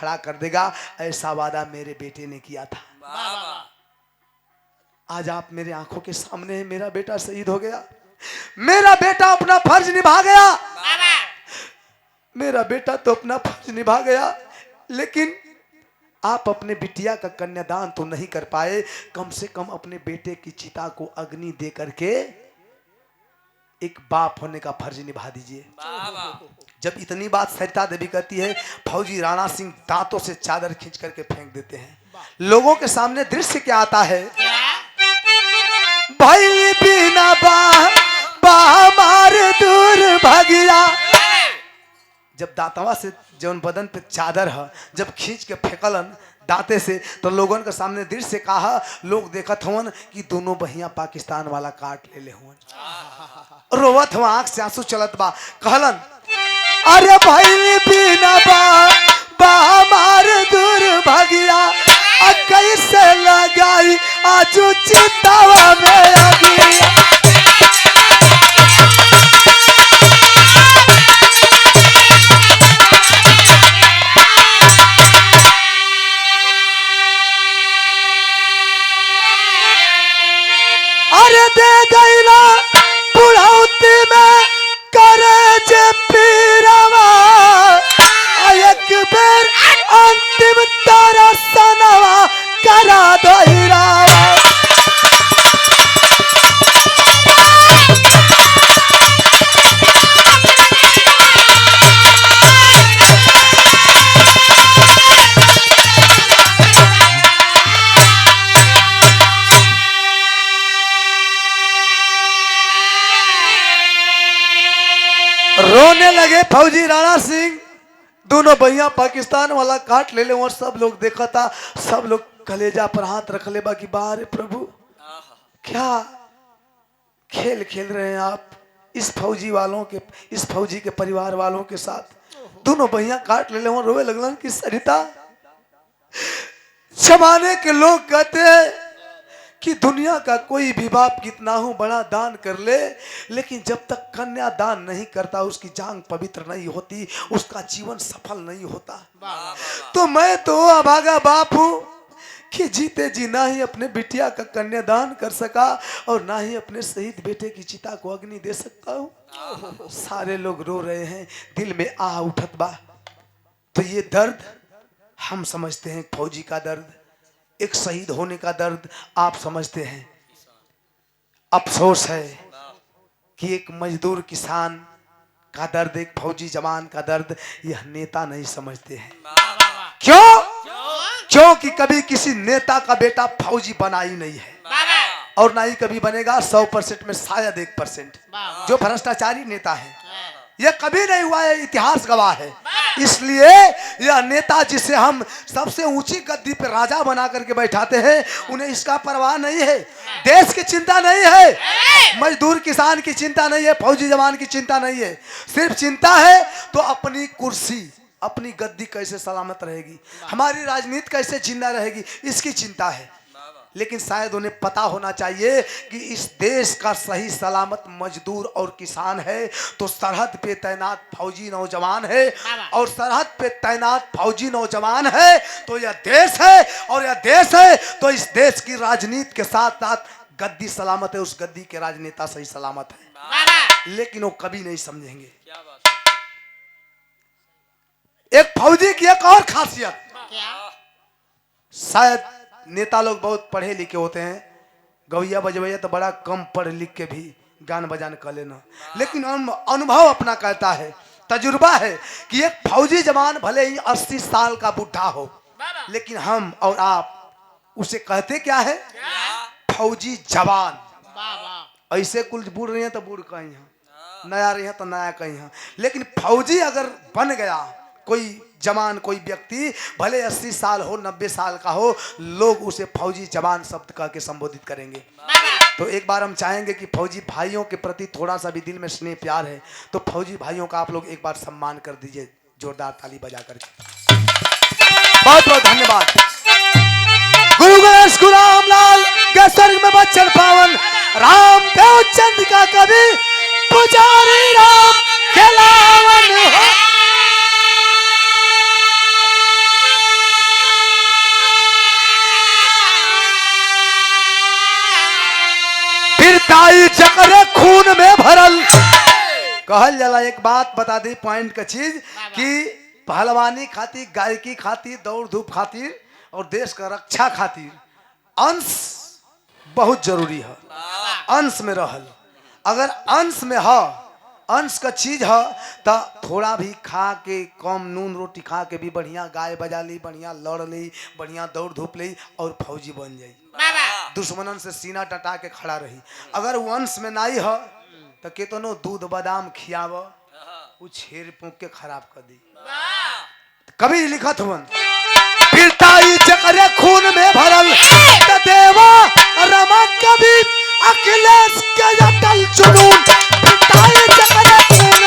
खड़ा कर देगा, ऐसा वादा मेरे बेटे ने किया था। आज आप मेरे आंखों के सामने हैं, मेरा बेटा शहीद हो गया, मेरा बेटा अपना फर्ज निभा गया, मेरा बेटा तो अपना फर्ज निभा गया, लेकिन आप अपने बिटिया का कन्यादान तो नहीं कर पाए। कम से कम अपने बेटे की चिता को अग्नि दे करके एक बाप होने का फर्ज निभा दीजिए। जब इतनी बात सरिता देवी कहती है, फौजी राणा सिंह दांतों से चादर खींच करके फेंक देते हैं। लोगों के सामने दृश्य क्या आता है, भाई बिना मार दूर भागिया। जब दांतवा से जौन बदन पे चादर है जब खींच के फेंकलन दांते से, तो लोगों के सामने दृश्य कहा, लोग देखत हवन कि दोनों बहिया पाकिस्तान वाला काट ले ले हुवन, रोवत हुआ, आंख से आंसू चलत बा। कहलन, अरे भाई बिना मार दूर भागिया, कैसे लगाई आजू चितावा में अगिया। अरे दे गई ना बुढ़ौती में करे जे पीरवा, एक बेर अंतिम तारा सनवा करा दो हीरावा। रोने लगे फौजी राणा सिंह, दोनों भैया पाकिस्तान वाला काट ले ले। और सब लोग देखा था, सब लोग कलेजा पर हाथ रख ले बाकी बाहर प्रभु क्या खेल खेल रहे हैं आप इस फौजी के परिवार वालों के साथ। दोनों भैया काट ले ले और रोए लगलन कि सरिता, जमाने के लोग कहते हैं कि दुनिया का कोई भी बाप कितना हो बड़ा दान कर ले, लेकिन जब तक कन्या दान नहीं करता उसकी जान पवित्र नहीं होती, उसका जीवन सफल नहीं होता। तो मैं तो अभागा बाप हूं कि जीते जी ना ही अपने बिटिया का कन्यादान कर सका और ना ही अपने शहीद बेटे की चिता को अग्नि दे सकता हूं। सारे लोग रो रहे हैं, दिल में आह उठत बा। तो ये दर्द हम समझते हैं, फौजी का दर्द, एक शहीद होने का दर्द आप समझते हैं। अफसोस है कि एक मजदूर किसान का दर्द, एक फौजी जवान का दर्द यह नेता नहीं समझते हैं। क्यों? क्योंकि कभी किसी नेता का बेटा फौजी बना ही नहीं है और ना ही कभी बनेगा। 100% में शायद 1% जो भ्रष्टाचारी नेता है, यह कभी नहीं हुआ है, इतिहास गवाह है। इसलिए यह नेता जिसे हम सबसे ऊंची गद्दी पर राजा बना करके बैठाते हैं, उन्हें इसका परवाह नहीं है, देश की चिंता नहीं है, मजदूर किसान की चिंता नहीं है, फौजी जवान की चिंता नहीं है। सिर्फ चिंता है तो अपनी कुर्सी, अपनी गद्दी कैसे सलामत रहेगी, हमारी राजनीति कैसे जिंदा रहेगी, इसकी चिंता है। लेकिन शायद उन्हें पता होना चाहिए कि इस देश का सही सलामत मजदूर और किसान है तो सरहद पे तैनात फौजी नौजवान है, और सरहद पे तैनात फौजी नौजवान है तो यह देश है, और यह देश है तो इस देश की राजनीति के साथ साथ गद्दी सलामत है, उस गद्दी के राजनेता सही सलामत है। लेकिन वो कभी नहीं समझेंगे। एक फौजी की एक और खासियत, शायद नेता लोग बहुत पढ़े लिखे होते हैं, गवैया बजवैया तो बड़ा कम पढ़ लिख के भी गान बजान कर लेना, लेकिन अनुभव अपना कहता है, तजुर्बा है कि एक फौजी जवान भले ही 80 साल का बुढ़ा हो, लेकिन हम और आप उसे कहते क्या है, फौजी जवान। ऐसे कुल बूढ़ रही है तो बूढ़ कहीं है, नया रही है तो नया कहीं है, लेकिन फौजी अगर बन गया कोई जवान, कोई व्यक्ति भले 80 साल हो, 90 साल का हो, लोग उसे फौजी जवान शब्द कह के संबोधित करेंगे। तो एक बार हम चाहेंगे कि फौजी भाइयों के प्रति थोड़ा सा भी दिल में स्नेह प्यार है तो फौजी भाइयों का आप लोग एक बार सम्मान कर दीजिए, जोरदार ताली बजा करके। बहुत बहुत धन्यवाद। गुरु गणेश गुलाम लाल के स्वर्ग में बच्चन पावन, राम देव चंद का कवि पुजारी राम खिलावन हो। चक्रे खून में भरल। कहल जाला, एक बात बता दी पॉइंट का चीज कि पहलवानी खातिर, गायकी खातिर, दौड़ धूप खातिर और देश का रक्षा खातिर अंश बहुत जरूरी है। अंश में रहल, अगर अंश में है, अंश का चीज है तो थोड़ा भी खा के, कम नून रोटी खा के भी बढ़िया गाय बजा ली, बढ़िया लड़ ली, बढ़िया दौड़ धूप ली और फौजी बन जाई, दुश्मनन से सीना टटा के खड़ा रही। अगर वो अंश में नहीं है तो केतनो दूध बादाम खियाव, वो छेर फूक के खराब कर दी। कभी लिखत हुआ पीरताई चक्रे खून में भरल, देवा रमा कभी अखिलेश के अटल जुनून। पीरताई चक्रे खून